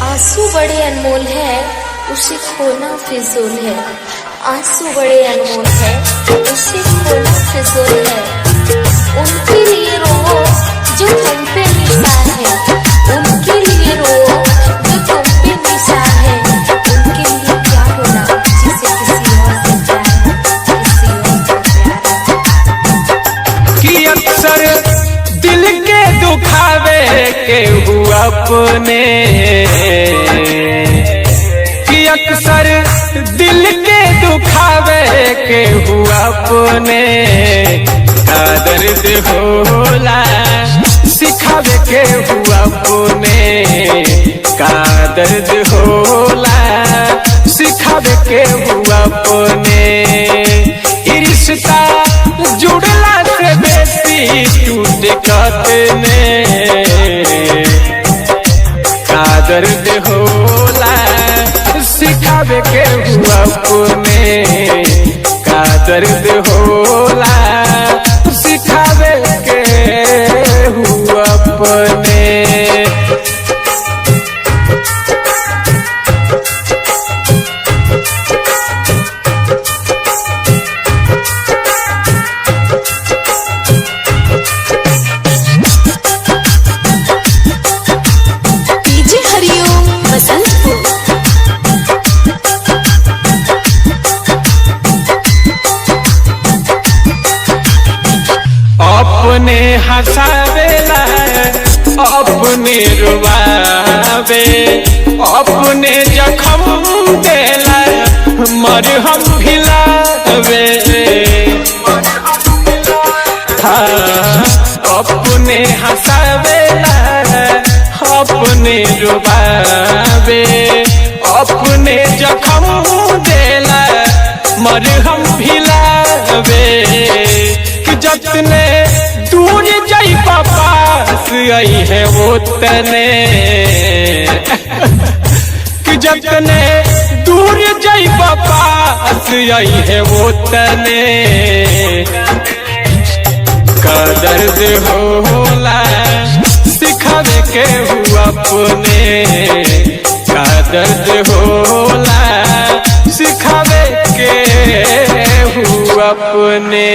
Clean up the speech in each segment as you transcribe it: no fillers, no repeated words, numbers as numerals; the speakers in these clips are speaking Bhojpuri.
आंसू बड़े अनमोल है, उसे खोना फिजूल है। आंसू बड़े अनमोल है, उसे खोना फिजूल है। उनके लिए रो जो तुम पे निशान है, उनके लिए रो जो तुम पे निशान है। उनके लिए क्या रोना जिसे किसी और से प्यार है, किसी और से प्यार है। कि अक्सर दिल के दुखावे के हुआ अपने, कि अक्सर दिल के दुखावे के हुआ अपने। का दर्द होला सिखावे के हुआ अपने, का दर्द होला सिखावे के हुआ अपने। रिश्ता जुड़ला से बेसी टूटे कतने, का दर्द होला सिखावे के हुआ अपने, का दर्द होला सिखावे के हुआ अपने। अपने हंसावेला अपने रुबावे, अपने जखम देला मरहम भिलावे। हाँ, अपने हंसावेला अपने रुबावे, अपने जखम देला मरहम भिलावे। जतने दूर जाई पास आई है वो तने, कि जतने दूर जाई पास आई है वो तने। का दर्द होला सिखावे के हुआ अपने, का दर्द होला सिखावे के हुआ अपने।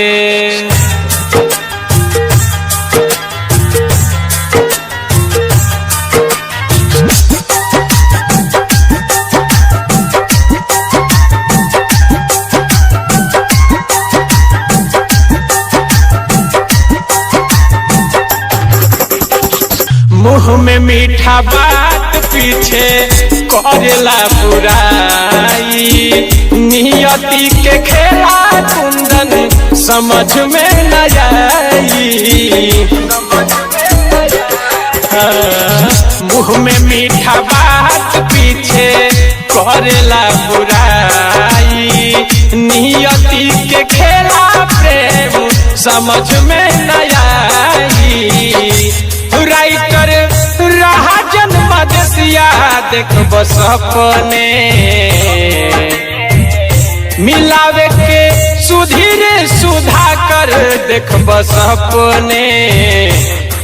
मुँह में मीठा बात पीछे करेला बुराई, नियति के खेला कुंदन समझ में न आई। मुँह में मीठा बात पीछे करेला बुराई, नियति के खेला प्रेम समझ में न आई। राइटर रहा जन्म देसिया देख बस अपने, मिलावे के सुधीर सुधा कर देख बस अपने।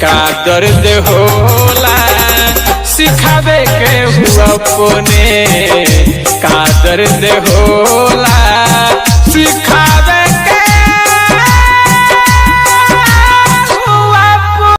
का दर्द होला सिखावे के हुआ अपने, का दर्द होला सिखावे